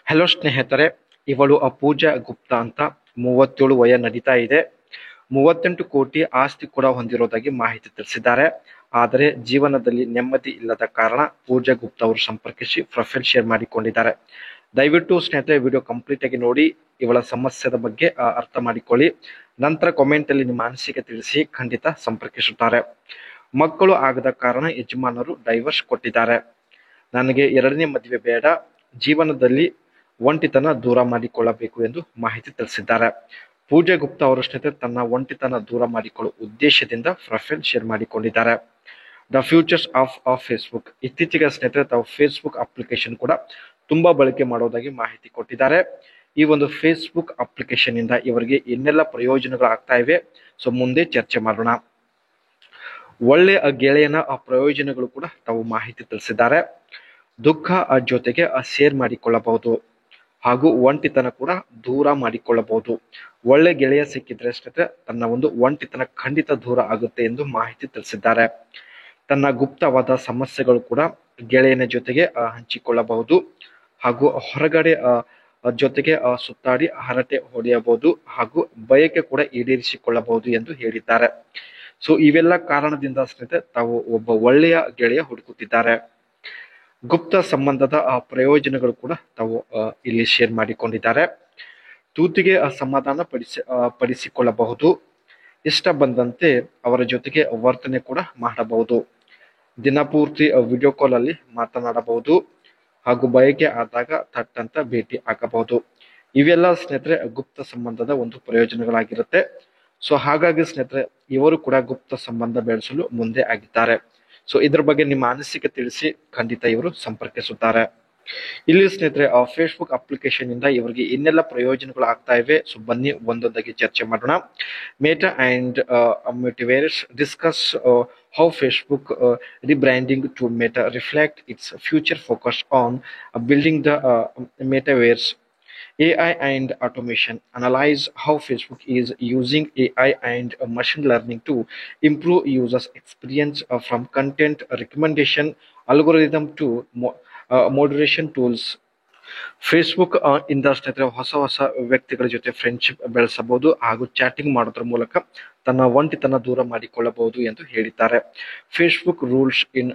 Hello ಸ್ನೇಹಿತರೆ, ಇವಳು ಪೂಜಾ ಗುಪ್ತಾ ಅಂತ 37 ವಯ ನಡೀತಾ ಇದೆ. 38 ಕೋಟಿ ಆಸ್ತಿ ಕೂಡ ಹೊಂದಿರೋದಾಗಿ ಮಾಹಿತಿ ತಿಳಿಸಿದ್ದಾರೆ. ಆದರೆ ಜೀವನದಲ್ಲಿ ನೆಮ್ಮದಿ ಇಲ್ಲದ ಕಾರಣ ಪೂಜಾ ಗುಪ್ತಾ ಅವರು ಸಂಪರ್ಕಿಸಿ ಪ್ರೊಫೈಲ್ ಶೇರ್ ಮಾಡಿಕೊಂಡಿದ್ದಾರೆ. ದಯವಿಟ್ಟು ಸ್ನೇಹಿತರೆ ವಿಡಿಯೋ ಕಂಪ್ಲೀಟ್ ಆಗಿ ನೋಡಿ, ಇವಳ ಸಮಸ್ಯೆದ ಬಗ್ಗೆ ಅರ್ಥ ಮಾಡಿಕೊಳ್ಳಿ. ನಂತರ ಕಾಮೆಂಟ್ ಅಲ್ಲಿ ನಿಮ್ಮ ಅನಿಸಿಕೆ ತಿಳಿಸಿ, ಖಂಡಿತ ಸಂಪರ್ಕಿಸುತ್ತಾರೆ. ಮಕ್ಕಳು ಆಗದ ಕಾರಣ ಯಜಮಾನರು ಡೈವರ್ಸ್ ಕೊಟ್ಟಿದ್ದಾರೆ. ನನಗೆ ಎರಡನೇ ಮದುವೆ ಬೇಡ, ಜೀವನದಲ್ಲಿ ಒಂಟಿತನ ದೂರ ಮಾಡಿಕೊಳ್ಳಬೇಕು ಎಂದು ಮಾಹಿತಿ ತಿಳಿಸಿದ್ದಾರೆ. ಪೂಜಾ ಗುಪ್ತಾ ಅವರು ಸ್ನೇಹಿತರೆ ತನ್ನ ಒಂಟಿತನ ದೂರ ಮಾಡಿಕೊಳ್ಳುವ ಉದ್ದೇಶದಿಂದ ಪ್ರೊಫೈಲ್ ಶೇರ್ ಮಾಡಿಕೊಂಡಿದ್ದಾರೆ. The futures of Facebook. ಇತ್ತೀಚೆಗೆ ಸ್ನೇಹಿತರೆ ತಾವು ಫೇಸ್ಬುಕ್ ಅಪ್ಲಿಕೇಶನ್ ಕೂಡ ತುಂಬಾ ಬಳಕೆ ಮಾಡೋದಾಗಿ ಮಾಹಿತಿ ಕೊಟ್ಟಿದ್ದಾರೆ. ಈ ಒಂದು ಫೇಸ್ಬುಕ್ ಅಪ್ಲಿಕೇಶನ್ ಇಂದ ಇವರಿಗೆ ಏನೆಲ್ಲ ಪ್ರಯೋಜನಗಳು ಆಗ್ತಾ ಇವೆ, ಸೊ ಮುಂದೆ ಚರ್ಚೆ ಮಾಡೋಣ. ಒಳ್ಳೆಯ ಗೆಳೆಯನ ಪ್ರಯೋಜನಗಳು ಕೂಡ ತಾವು ಮಾಹಿತಿ ತಿಳಿಸಿದ್ದಾರೆ. ದುಃಖ ಜೊತೆಗೆ ಶೇರ್ ಮಾಡಿಕೊಳ್ಳಬಹುದು ಹಾಗೂ ಒಂಟಿತನ ಕೂಡ ದೂರ ಮಾಡಿಕೊಳ್ಳಬಹುದು. ಒಳ್ಳೆ ಗೆಳೆಯ ಸಿಕ್ಕಿದ್ರೆ ಸ್ನೇಹಿತರೆ ತನ್ನ ಒಂದು ಒಂಟಿತನ ಖಂಡಿತ ದೂರ ಆಗುತ್ತೆ ಎಂದು ಮಾಹಿತಿ ತಿಳಿಸಿದ್ದಾರೆ. ತನ್ನ ಗುಪ್ತವಾದ ಸಮಸ್ಯೆಗಳು ಕೂಡ ಗೆಳೆಯನ ಜೊತೆಗೆ ಹಂಚಿಕೊಳ್ಳಬಹುದು ಹಾಗೂ ಹೊರಗಡೆ ಜೊತೆಗೆ ಸುತ್ತಾಡಿ ಹರಟೆ ಹೊಡೆಯಬಹುದು ಹಾಗೂ ಬಯಕೆ ಕೂಡ ಈಡೇರಿಸಿಕೊಳ್ಳಬಹುದು ಎಂದು ಹೇಳಿದ್ದಾರೆ. ಸೊ ಇವೆಲ್ಲ ಕಾರಣದಿಂದ ಸ್ನೇಹಿತರೆ ತಾವು ಒಬ್ಬ ಒಳ್ಳೆಯ ಗೆಳೆಯ ಹುಡುಕುತ್ತಿದ್ದಾರೆ. ಗುಪ್ತ ಸಂಬಂಧದ ಪ್ರಯೋಜನಗಳು ಕೂಡ ತಾವು ಇಲ್ಲಿ ಶೇರ್ ಮಾಡಿಕೊಂಡಿದ್ದಾರೆ. ತೂತಿಗೆ ಸಮಾಧಾನ ಪಡಿಸಿಕೊಳ್ಳಬಹುದು. ಇಷ್ಟ ಬಂದಂತೆ ಅವರ ಜೊತೆಗೆ ವರ್ತನೆ ಕೂಡ ಮಾಡಬಹುದು. ದಿನಪೂರ್ತಿ ವಿಡಿಯೋ ಕಾಲ್ ಅಲ್ಲಿ ಮಾತನಾಡಬಹುದು ಹಾಗೂ ಬಯಕೆ ಆದಾಗ ಥಟ್ಟಂತ ಭೇಟಿ ಆಗಬಹುದು. ಇವೆಲ್ಲ ಸ್ನೇಹಿತರೆ ಗುಪ್ತ ಸಂಬಂಧದ ಒಂದು ಪ್ರಯೋಜನಗಳಾಗಿರುತ್ತೆ. ಸೊ ಹಾಗಾಗಿ ಸ್ನೇಹಿತರೆ ಇವರು ಕೂಡ ಗುಪ್ತ ಸಂಬಂಧ ಬೆಳೆಸಲು ಮುಂದೆ ಆಗಿದ್ದಾರೆ. ಸೊ ಇದ್ರ ಬಗ್ಗೆ ನಿಮ್ಮ ಅನಿಸಿಕೆ ತಿಳಿಸಿ, ಖಂಡಿತ ಇವರು ಸಂಪರ್ಕಿಸುತ್ತಾರೆ. ಇಲ್ಲಿ ಸ್ನೇಹಿತರೆ ಫೇಸ್ಬುಕ್ ಅಪ್ಲಿಕೇಶನ್ ಇಂದ ಇವರಿಗೆ ಇನ್ನೆಲ್ಲ ಪ್ರಯೋಜನಗಳು ಆಗ್ತಾ ಇವೆ, ಸೊ ಬನ್ನಿ ಒಂದೊಂದಾಗಿ ಚರ್ಚೆ ಮಾಡೋಣ. Meta and metaverse discuss how Facebook rebranding to Meta reflect its future focus on building the metaverse. AI and automation analyze how Facebook is using AI and machine learning to improve users' experience from content recommendation algorithm to moderation tools. Facebook ಇಂದ ಸ್ನೇಹಿತರೆ ಹೊಸ ಹೊಸ ವ್ಯಕ್ತಿಗಳ ಜೊತೆ friendship ಬೆಳೆಸಬಹುದು ಹಾಗೂ ಚಾಟಿಂಗ್ ಮಾಡೋದ್ರ ಮೂಲಕ ತನ್ನ ಒಂಟಿತನ ದೂರ ಮಾಡಿಕೊಳ್ಳಬಹುದು ಎಂದು ಹೇಳಿದ್ದಾರೆ. Facebook rules in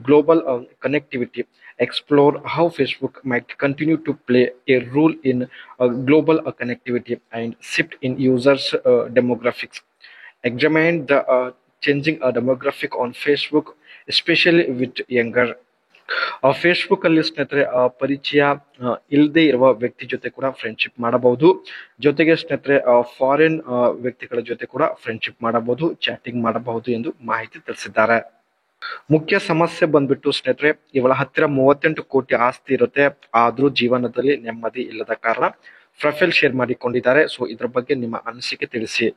global connectivity explore how Facebook might continue to play a role in global connectivity and shift in users demographics. Examine the changing demographic on Facebook, especially with younger. Facebook ಅಲ್ಲಿ ಸ್ನೇಹಿತರೆ ಪರಿಚಯ ಇಲ್ಲದೆ ಇರುವ ವ್ಯಕ್ತಿ ಜೊತೆ ಕೂಡ friendship ಮಾಡಬಹುದು. ಜೊತೆಗೆ ಸ್ನೇಹಿತರೆ ಫಾರಿನ್ ವ್ಯಕ್ತಿಗಳ ಜೊತೆ ಕೂಡ ಫ್ರೆಂಡ್ಶಿಪ್ ಮಾಡಬಹುದು, ಚಾಟಿಂಗ್ ಮಾಡಬಹುದು ಎಂದು ಮಾಹಿತಿ ತಿಳಿಸಿದ್ದಾರೆ. ಮುಖ್ಯ ಸಮಸ್ಯೆ ಬಂದ್ಬಿಟ್ಟು ಸ್ನೇಹಿತರೆ ಇವಳ ಹತ್ತಿರ 38 ಕೋಟಿ ಆಸ್ತಿ ಇರುತ್ತೆ, ಆದ್ರೂ ಜೀವನದಲ್ಲಿ ನೆಮ್ಮದಿ ಇಲ್ಲದ ಕಾರಣ ಪ್ರೊಫೈಲ್ ಶೇರ್ ಮಾಡಿಕೊಂಡಿದ್ದಾರೆ. ಸೊ ಇದ್ರ ಬಗ್ಗೆ ನಿಮ್ಮ ಅನಿಸಿಕೆ ತಿಳಿಸಿ.